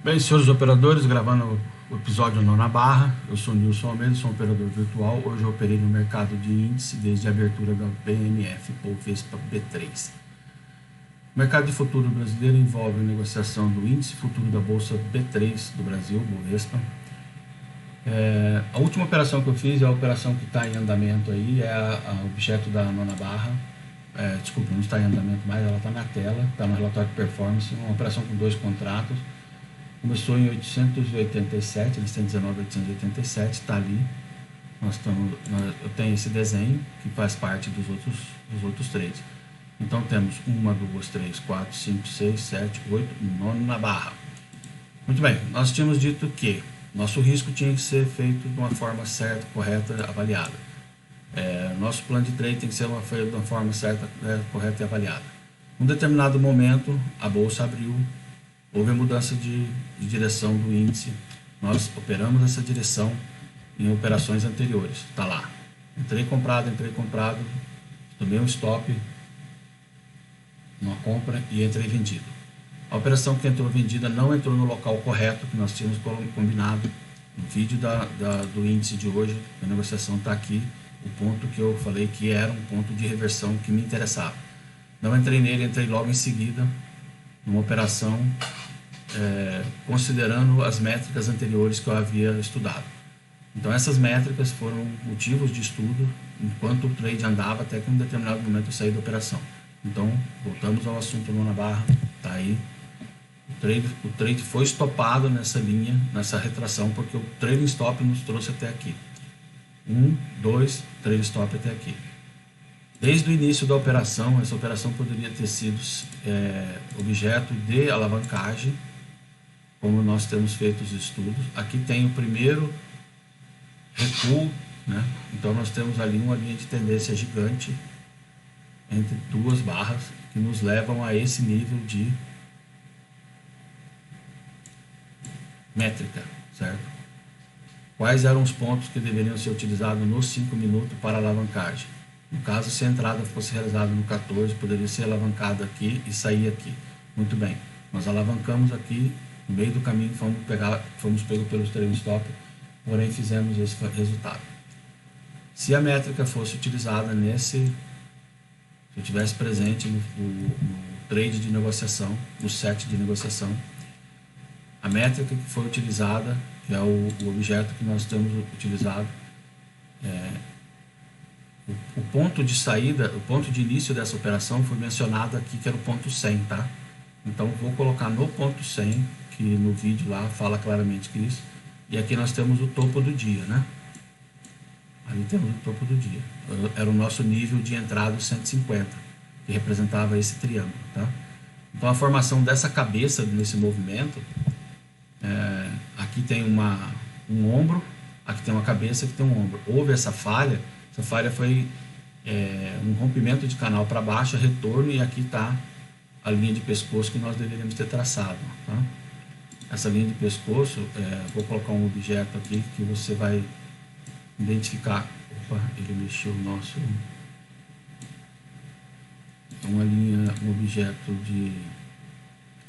Bem, senhores operadores, gravando o episódio 9 na barra. Eu sou Nilson Almeida, sou um operador virtual. Hoje eu operei no mercado de índice desde a abertura da BMF, ou Vespa B3. O mercado de futuro brasileiro envolve a negociação do índice futuro da Bolsa B3 do Brasil, Bovespa. A última operação que eu fiz é a operação que está em andamento aí, é a objeto da nona barra. Desculpa, não está em andamento mais, ela está na tela, está no relatório de performance, uma operação com 2 contratos. Começou em 887, eles têm 19.887, está ali. Eu tenho esse desenho que faz parte dos outros trades. Então temos 1, 2, 3, 4, 5, 6, 7, 8, 9 na barra. Muito bem, nós tínhamos dito que nosso risco tinha que ser feito de uma forma certa, correta, avaliada. Nosso plano de trade tem que ser feito de uma forma certa, correta e avaliada. Num determinado momento, a bolsa abriu. Houve a mudança de direção do índice, nós operamos essa direção em operações anteriores, está lá. Entrei comprado, tomei um stop, uma compra e entrei vendido. A operação que entrou vendida não entrou no local correto que nós tínhamos combinado. No vídeo do índice de hoje, a negociação está aqui, o ponto que eu falei que era um ponto de reversão que me interessava. Não entrei nele, entrei logo em seguida, numa operação considerando as métricas anteriores que eu havia estudado. Então essas métricas foram motivos de estudo enquanto o trade andava, até que em um determinado momento eu saí da operação. Então voltamos ao assunto na barra, tá aí. O trade foi estopado nessa linha, nessa retração, porque o trailing stop nos trouxe até aqui. 1, 2, trailing stop até aqui. Desde o início da operação, essa operação poderia ter sido objeto de alavancagem, como nós temos feito os estudos. Aqui tem o primeiro recuo, né? Então nós temos ali uma linha de tendência gigante entre duas barras que nos levam a esse nível de métrica, certo? Quais eram os pontos que deveriam ser utilizados nos 5 minutos para alavancagem? No caso, se a entrada fosse realizada no 14, poderia ser alavancada aqui e sair aqui. Muito bem, nós alavancamos aqui, no meio do caminho fomos pegos pelos trailing stop, porém fizemos esse resultado. Se a métrica fosse utilizada se eu tivesse presente no trade de negociação, no set de negociação, a métrica que foi utilizada, que é o objeto que nós temos utilizado, o ponto de saída, o ponto de início dessa operação foi mencionado aqui, que era o ponto 100, tá? Então vou colocar no ponto 100, que no vídeo lá fala claramente que isso, e aqui nós temos o topo do dia, né? Ali temos o topo do dia. Era o nosso nível de entrada 150, que representava esse triângulo, tá? Então a formação dessa cabeça nesse movimento, aqui tem um ombro, aqui tem uma cabeça, aqui tem um ombro. Houve essa falha foi um rompimento de canal para baixo, retorno, e aqui está a linha de pescoço que nós deveríamos ter traçado, tá? Essa linha de pescoço, vou colocar um objeto aqui que você vai identificar. Opa, ele mexeu o nosso... um objeto de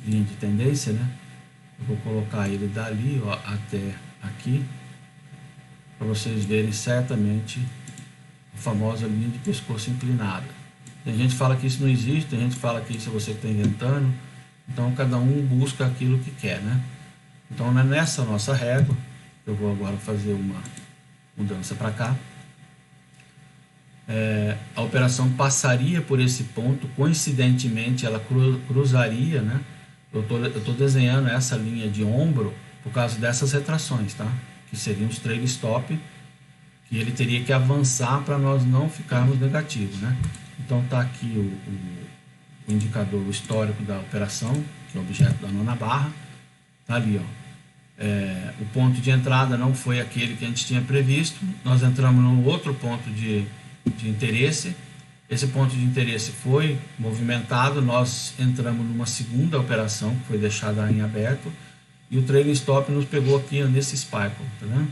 linha de tendência, né? Eu vou colocar ele dali, ó, até aqui, para vocês verem certamente a famosa linha de pescoço inclinada. Tem gente que fala que isso não existe, tem gente que fala que isso é você que está inventando. Então cada um busca aquilo que quer, né? Então nessa nossa régua, eu vou agora fazer uma mudança para cá. A operação passaria por esse ponto, coincidentemente ela cruzaria, né? Eu tô desenhando essa linha de ombro por causa dessas retrações, tá? Que seriam os trailing stop, que ele teria que avançar para nós não ficarmos negativos, né? Então tá aqui o indicador histórico da operação, que é o objeto da nona barra, tá ali, ó. O ponto de entrada não foi aquele que a gente tinha previsto, nós entramos num outro ponto de interesse. Esse ponto de interesse foi movimentado, nós entramos numa segunda operação que foi deixada em aberto, e o trailing stop nos pegou aqui nesse sparkle, tá vendo?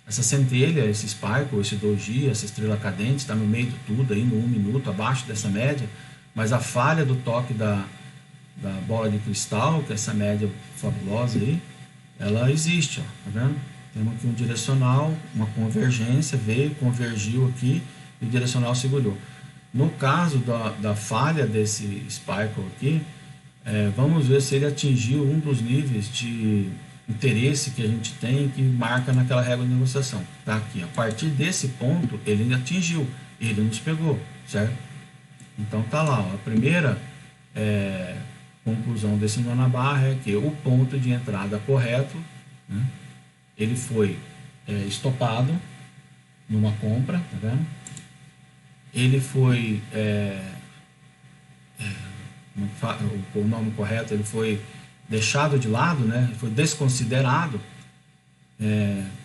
Essa centelha, esse sparkle, esse doji, essa estrela cadente está no meio de tudo aí, no 1 minuto, abaixo dessa média, mas a falha do toque da bola de cristal, que é essa média fabulosa aí, ela existe, ó, tá vendo? Temos aqui um direcional, uma convergência, veio, convergiu aqui e o direcional segurou. No caso da falha desse Spike aqui, vamos ver se ele atingiu um dos níveis de interesse que a gente tem, que marca naquela régua de negociação. Tá aqui, a partir desse ponto, ele atingiu, ele nos pegou, certo? Então tá lá, ó, a primeira conclusão desse nó na barra é que o ponto de entrada correto, né, ele foi estopado numa compra, tá vendo? Ele foi, o nome correto, ele foi deixado de lado, né? Ele foi desconsiderado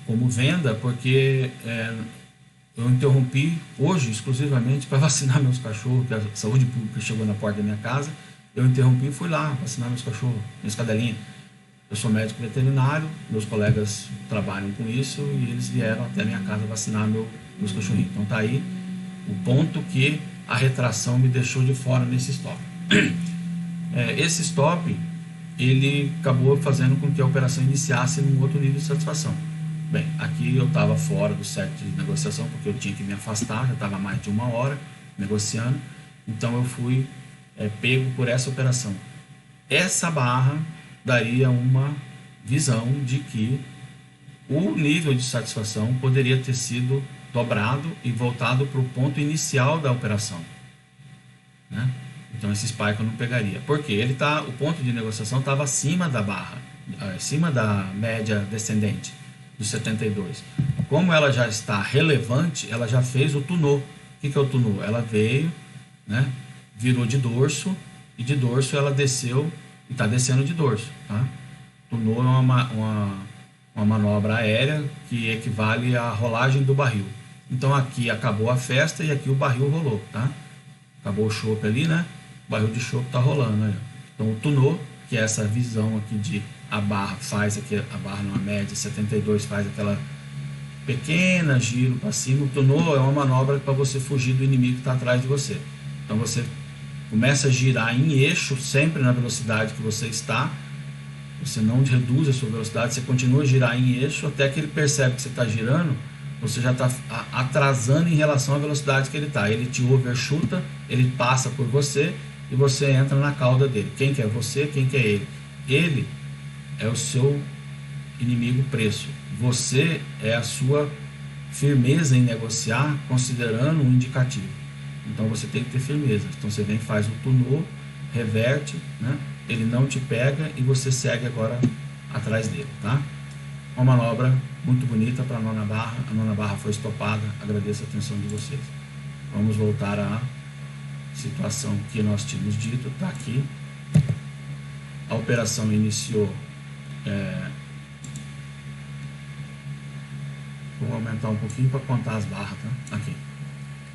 como venda, porque eu interrompi hoje exclusivamente para vacinar meus cachorros, que a saúde pública chegou na porta da minha casa, eu interrompi e fui lá vacinar meus cachorros, minhas cadelinhas. Eu sou médico veterinário, meus colegas trabalham com isso e eles vieram até a minha casa vacinar meus cachorrinhos. Então tá aí o ponto que a retração me deixou de fora nesse stop. Esse stop, ele acabou fazendo com que a operação iniciasse num outro nível de satisfação. Bem, aqui eu estava fora do set de negociação, porque eu tinha que me afastar, já estava mais de 1 hora negociando, então eu fui pego por essa operação. Essa barra daria uma visão de que o nível de satisfação poderia ter sido dobrado e voltado para o ponto inicial da operação, né? Então esse spike eu não pegaria, porque o ponto de negociação estava acima da barra, acima da média descendente dos 72. Como ela já está relevante, ela já fez o tunô. O que é o tunô? Ela veio, né, virou de dorso, e de dorso ela desceu e está descendo de dorso, tá? Tunô é uma manobra aérea que equivale à rolagem do barril. Então aqui acabou a festa e aqui o barril rolou, tá? Acabou o chopp ali, né? O barril de chopp está rolando aí. Então o tunô, que é essa visão aqui de a barra faz aqui, a barra numa média 72 faz aquela pequena giro para cima. O tunô é uma manobra para você fugir do inimigo que está atrás de você. Então você começa a girar em eixo, sempre na velocidade que você está. Você não reduz a sua velocidade, você continua a girar em eixo até que ele percebe que você está girando. Você já está atrasando em relação à velocidade que ele está. Ele te overshoota, ele passa por você e você entra na cauda dele. Quem que é você? Quem que é ele? Ele é o seu inimigo preço. Você é a sua firmeza em negociar, considerando um indicativo. Então você tem que ter firmeza. Então você vem, faz o tunô, reverte, né? Ele não te pega e você segue agora atrás dele, tá? Uma manobra muito bonita para a nona barra. A nona barra foi estopada. Agradeço a atenção de vocês. Vamos voltar à situação que nós tínhamos dito. Está aqui. A operação iniciou. Vou aumentar um pouquinho para contar as barras, tá? Aqui.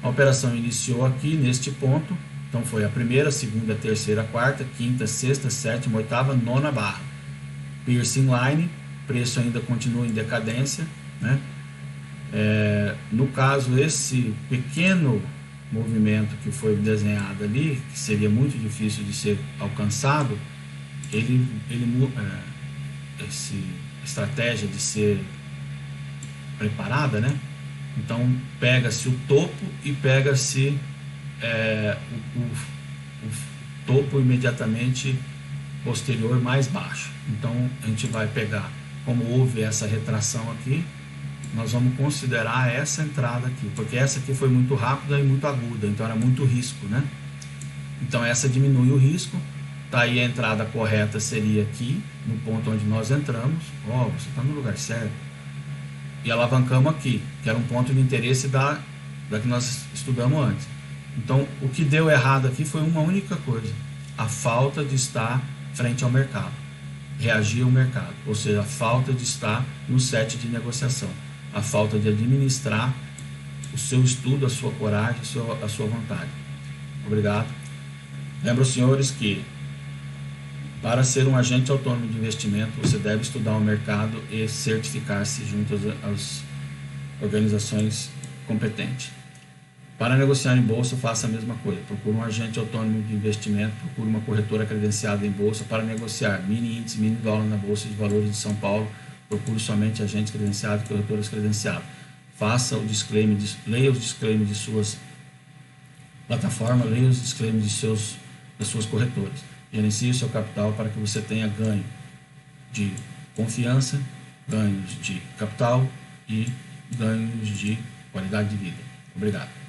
A operação iniciou aqui neste ponto. Então foi a primeira, segunda, terceira, quarta, quinta, sexta, sétima, oitava, nona barra. Piercing line. Preço ainda continua em decadência, né? No caso, esse pequeno movimento que foi desenhado ali, que seria muito difícil de ser alcançado, essa estratégia de ser preparada, né? Então pega-se o topo e pega-se o topo imediatamente posterior mais baixo. Então a gente vai pegar, como houve essa retração aqui, nós vamos considerar essa entrada aqui, porque essa aqui foi muito rápida e muito aguda, então era muito risco, né? Então essa diminui o risco. Tá aí, a entrada correta seria aqui, no ponto onde nós entramos. Você está no lugar certo. E alavancamos aqui, que era um ponto de interesse da que nós estudamos antes. Então o que deu errado aqui foi uma única coisa: a falta de estar frente ao mercado, reagir ao mercado, ou seja, a falta de estar no set de negociação, a falta de administrar o seu estudo, a sua coragem, a sua vontade. Obrigado. Lembro, senhores, que para ser um agente autônomo de investimento, você deve estudar o mercado e certificar-se junto às organizações competentes. Para negociar em bolsa, faça a mesma coisa. Procure um agente autônomo de investimento, procure uma corretora credenciada em bolsa para negociar mini índice, mini dólar na Bolsa de Valores de São Paulo. Procure somente agentes credenciados e corretoras credenciadas. Faça o disclaimer, leia os disclaimers de suas plataformas, leia os disclaimers das suas corretoras. Gerencie o seu capital para que você tenha ganho de confiança, ganhos de capital e ganhos de qualidade de vida. Obrigado.